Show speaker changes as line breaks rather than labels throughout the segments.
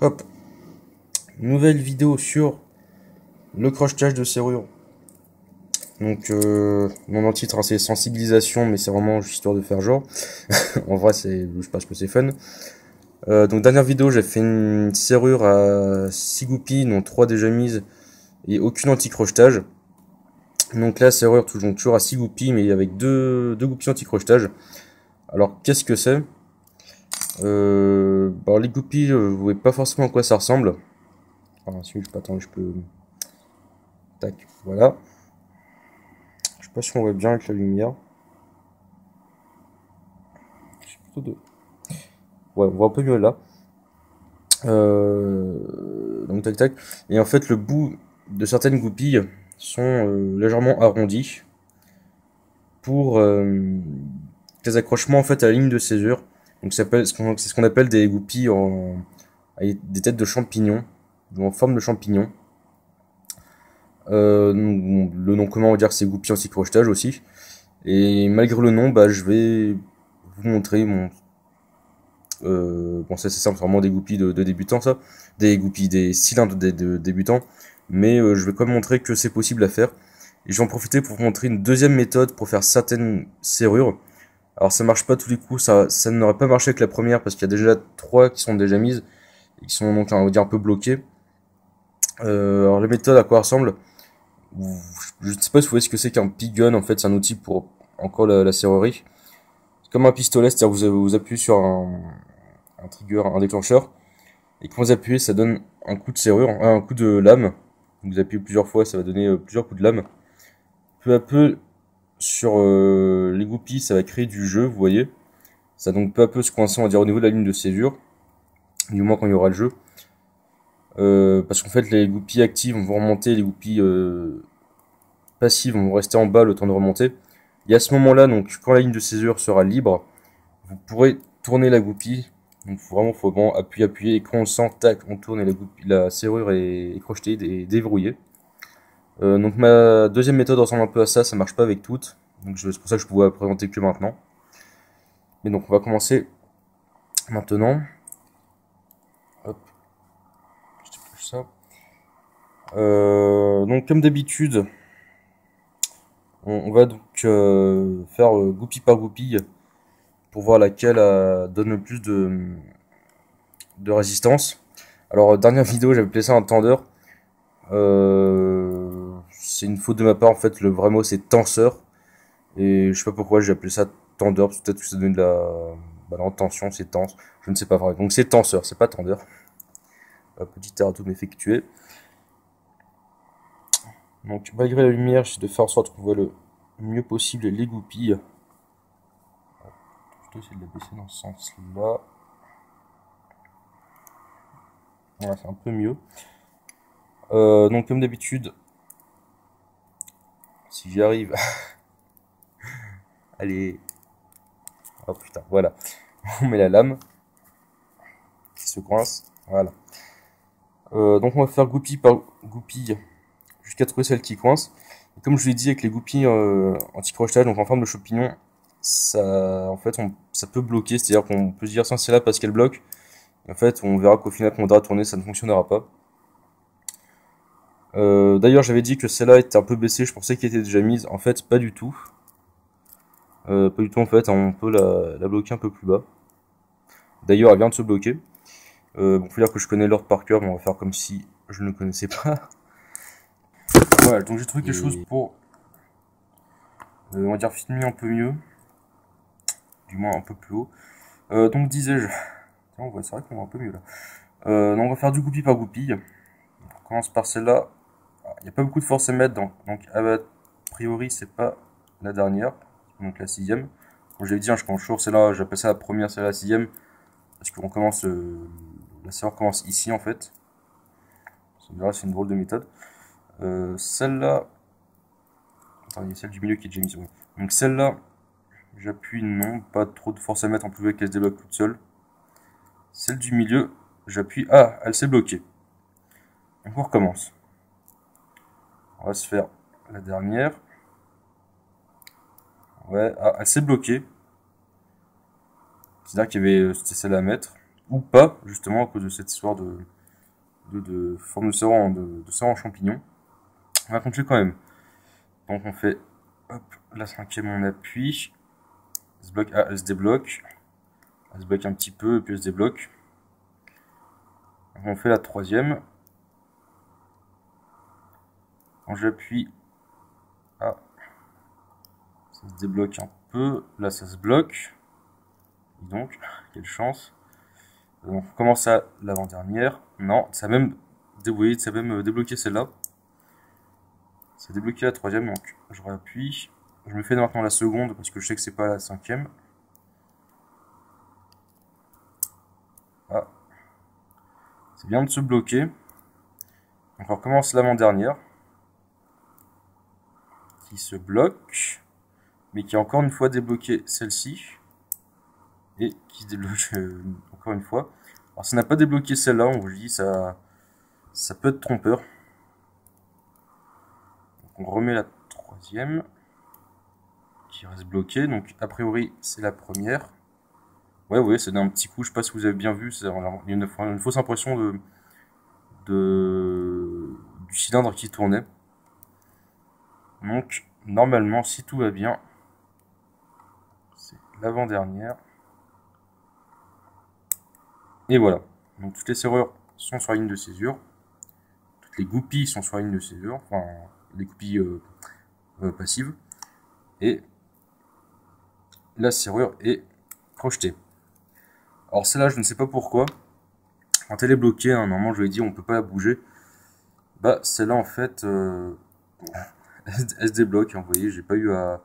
Hop, nouvelle vidéo sur le crochetage de serrure. Donc, mon titre, hein, c'est sensibilisation, mais c'est vraiment juste histoire de faire genre. En vrai, je pense que c'est fun. Donc, dernière vidéo, j'ai fait une serrure à 6 goupilles, dont 3 déjà mises, et aucune anti-crochetage. Donc, la serrure, toujours à 6 goupilles, mais avec deux goupilles anti-crochetage. Alors, qu'est-ce que c'est? Alors, les goupilles, vous voyez pas forcément à quoi ça ressemble. Alors, si je peux attendre, je peux. Tac, voilà. Je sais pas si on voit bien avec la lumière. Plutôt de... Ouais, on voit un peu mieux là. Donc tac tac. Et en fait, le bout de certaines goupilles sont légèrement arrondis pour les accrochements en fait à la ligne de césure. Donc c'est ce qu'on appelle des goupilles avec des têtes de champignons ou en forme de champignons. Le nom commun on va dire que c'est goupilles anti-crochetage aussi. Et malgré le nom, je vais vous montrer bon, ça c'est simple, c'est vraiment des goupilles de débutants, ça. Des cylindres de débutants. Mais je vais quand même montrer que c'est possible à faire. Et je vais en profiter pour vous montrer une deuxième méthode pour faire certaines serrures. Alors ça marche pas tous les coups, ça n'aurait pas marché avec la première parce qu'il y a déjà 3 qui sont déjà mises et qui sont donc on va dire un peu bloquées. Alors la méthode à quoi elle ressemble? Je ne sais pas si vous voyez ce que c'est qu'un pigun, en fait c'est un outil pour encore la serrurerie. C'est comme un pistolet, c'est-à-dire que vous appuyez sur un trigger, un déclencheur. Et quand vous appuyez, ça donne un coup de serrure, un coup de lame. Vous appuyez plusieurs fois, ça va donner plusieurs coups de lame. Peu à peu, sur les goupilles, ça va créer du jeu, vous voyez. Ça va donc peu à peu se coincer, on va dire, au niveau de la ligne de césure. Du moins quand il y aura le jeu. Parce qu'en fait, les goupilles actives vont remonter, les goupilles passives vont rester en bas le temps de remonter. Et à ce moment-là, donc, quand la ligne de césure sera libre, vous pourrez tourner la goupille. Donc faut vraiment appuyer, et quand on le sent, tac, on tourne et la serrure est crochetée et déverrouillée. Donc ma deuxième méthode ressemble un peu à ça marche pas avec toutes. Donc c'est pour ça que je pouvais la présenter que maintenant. Mais donc on va commencer maintenant. Hop, je dépêche ça. Donc comme d'habitude, on va donc faire goupille par goupille pour voir laquelle donne le plus de résistance. Alors dernière vidéo, j'avais placé un tendeur. C'est une faute de ma part en fait, le vrai mot c'est tenseur. Et je sais pas pourquoi j'ai appelé ça tendeur, parce que peut-être que ça donne de la tension, c'est tense, je ne sais pas vrai. Donc c'est tenseur, c'est pas tendeur. Petit erratum effectué. Donc malgré la lumière, j'essaie de faire en sorte qu'on voit le mieux possible les goupilles. Je vais essayer de la baisser dans ce sens-là. Voilà, c'est un peu mieux. Donc comme d'habitude, si j'y arrive, allez, oh putain, voilà, on met la lame qui se coince, voilà. Donc on va faire goupille par goupille jusqu'à trouver celle qui coince. Et comme je vous l'ai dit avec les goupilles anti-crochetage, donc en forme de champignon, ça, en fait, ça peut bloquer, c'est-à-dire qu'on peut se dire ça c'est là parce qu'elle bloque. Et en fait, on verra qu'au final, quand on voudra tourner, ça ne fonctionnera pas. D'ailleurs, j'avais dit que celle-là était un peu baissée, je pensais qu'elle était déjà mise. En fait, pas du tout. Pas du tout en fait, on peut la bloquer un peu plus bas. D'ailleurs, elle vient de se bloquer. Bon, faut dire que je connais l'ordre par cœur, mais on va faire comme si je ne le connaissais pas. Voilà, donc j'ai trouvé quelque chose pour, on va dire, filmer un peu mieux. Du moins un peu plus haut. Donc disais-je, tiens, c'est vrai qu'on voit un peu mieux là. Donc on va faire du goupille par goupille. On commence par celle-là. Il n'y a pas beaucoup de force à mettre, donc a priori c'est pas la dernière, donc la 6ème. Comme je l'ai dit, je commence toujours celle-là, j'appelle ça la première, celle-là la 6ème, parce qu'on commence, la serrure commence ici en fait. C'est une drôle de méthode. Celle-là, attends, il y a celle du milieu qui est déjà mise. Donc celle-là, j'appuie non, pas trop de force à mettre en plus qu'elle se débloque toute seule. Celle du milieu, j'appuie, ah, elle s'est bloquée. Donc on recommence. On va se faire la dernière. Ouais, ah, elle s'est bloquée. C'est-à-dire qu'il y avait, c'était celle à mettre. ou pas, justement, à cause de cette histoire de forme de serrure de serrure en champignon. On va continuer quand même. Donc on fait, hop, la cinquième on appuie, elle se bloque, ah, elle se débloque, elle se bloque un petit peu, et puis elle se débloque. Donc on fait la troisième. Quand j'appuie, ah, ça se débloque un peu, là ça se bloque. Donc, quelle chance. Donc on commence à l'avant-dernière. Non, ça a même, oui, ça a même débloqué celle-là. Ça a débloqué la troisième, donc je réappuie. Je me fais maintenant la seconde parce que je sais que c'est pas la cinquième. Ah. C'est bien de se bloquer. Donc on recommence l'avant-dernière. Qui se bloque. Mais qui a encore une fois débloqué celle-ci. Et qui se débloque encore une fois. Alors ça n'a pas débloqué celle-là, on vous le dit, ça peut être trompeur. Donc on remet la troisième. Qui reste bloquée. Donc a priori c'est la première. Ouais, c'est d'un petit coup, je sais pas si vous avez bien vu, il y a une fausse impression du cylindre qui tournait. Donc, normalement, si tout va bien, c'est l'avant-dernière. Et voilà. Donc, toutes les serrures sont sur la ligne de césure. Toutes les goupilles sont sur la ligne de césure. Enfin, les goupilles passives. Et la serrure est projetée. Alors, celle-là, je ne sais pas pourquoi. Quand elle est bloquée, hein, normalement, je l'ai dit, on ne peut pas la bouger. Bah, celle-là, en fait, elle se débloque. Hein, vous voyez, j'ai pas eu à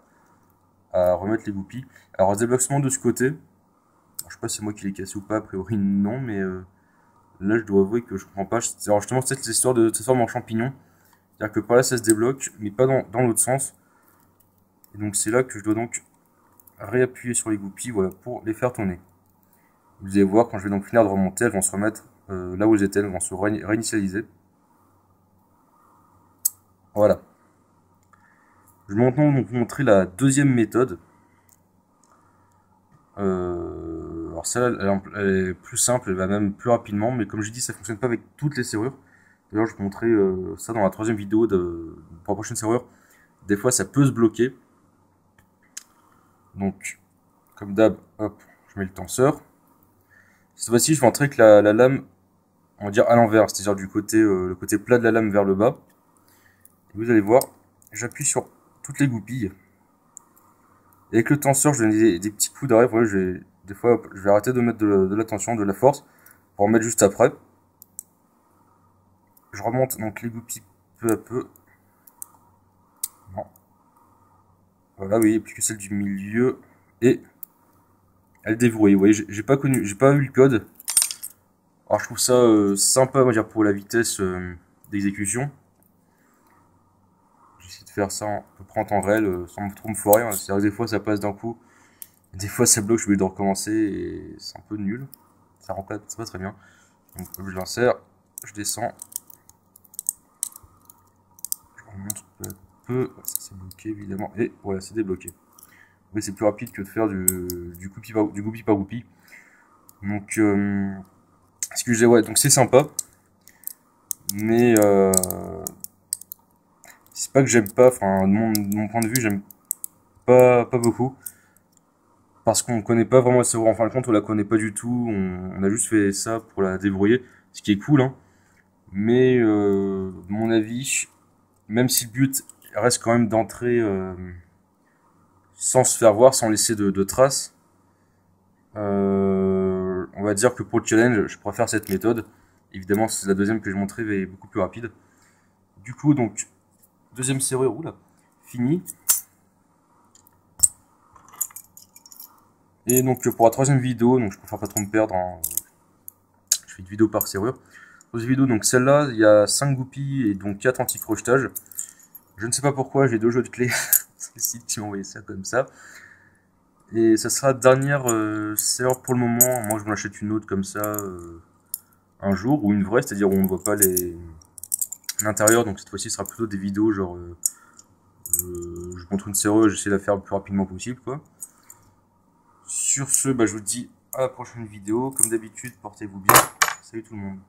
remettre les goupilles. Alors, elle se débloque seulement de ce côté. Alors, je sais pas si c'est moi qui l'ai cassé ou pas, a priori non, mais là je dois avouer que je comprends pas. Alors justement, c'est cette histoire de cette forme en champignon. C'est-à-dire que par là ça se débloque, mais pas dans l'autre sens. Et donc c'est là que je dois donc réappuyer sur les goupilles, voilà, pour les faire tourner. Vous allez voir, quand je vais donc finir de remonter, elles vont se remettre là où elles étaient, elles vont se réinitialiser. Voilà. Je vais maintenant donc vous montrer la deuxième méthode. Alors celle-là, elle est plus simple, elle va même plus rapidement, mais comme je dis, ça fonctionne pas avec toutes les serrures. D'ailleurs, je vais vous montrer ça dans la troisième vidéo pour la prochaine serrure. Des fois, ça peut se bloquer. Donc, comme d'hab, hop, je mets le tenseur. Cette fois-ci, je vais entrer avec la lame, on va dire à l'envers, c'est-à-dire du côté, le côté plat de la lame vers le bas. Et vous allez voir, j'appuie sur toutes les goupilles. Et avec le tenseur, je donne des petits coups d'arrêt. Voilà, des fois, hop, je vais arrêter de mettre de la tension, de la force, pour en mettre juste après. Je remonte donc les goupilles peu à peu. Non. Voilà, oui, plus que celle du milieu. Et elle déverrouille. Vous voyez, j'ai pas eu le code. Alors je trouve ça sympa, on va dire, pour la vitesse d'exécution. J'essaie de faire ça à peu près en temps réel, sans trop me foirer. Hein. C'est-à-dire que des fois ça passe d'un coup, des fois ça bloque, je suis obligé de recommencer et c'est un peu nul. Ça rend pas très bien. Donc je l'insère, je descends. Je remonte peu à peu. Ça c'est bloqué évidemment. Et voilà, c'est débloqué. Oui, c'est plus rapide que de faire du goupille par goupille. Donc, ce que j'ai, ouais, donc c'est sympa. Mais c'est pas que j'aime pas, enfin, de mon point de vue, j'aime pas beaucoup. Parce qu'on connaît pas vraiment la serrure, en fin de compte, on la connaît pas du tout. On a juste fait ça pour la débrouiller, ce qui est cool, hein. Mais, de mon avis, même si le but reste quand même d'entrer sans se faire voir, sans laisser de traces, on va dire que pour le challenge, je préfère cette méthode. Évidemment, c'est la deuxième que je montrais, mais est beaucoup plus rapide. Du coup, donc, deuxième serrure, oula, fini. Et donc, pour la troisième vidéo, donc je préfère pas trop me perdre, hein, je fais une vidéo par serrure. Troisième vidéo, donc celle-là, il y a 5 goupilles et donc 4 anti-crochetages. Je ne sais pas pourquoi, j'ai 2 jeux de clés. C'est le site qui m'a envoyé ça comme ça. Et ça sera la dernière serrure pour le moment. Moi, je m'en achète une autre comme ça un jour, ou une vraie, c'est-à-dire où on ne voit pas l'intérieur. Donc cette fois-ci, ce sera plutôt des vidéos genre je montre une serrure, j'essaie de la faire le plus rapidement possible, quoi. Sur ce, bah, je vous dis à la prochaine vidéo. Comme d'habitude, portez-vous bien. Salut tout le monde.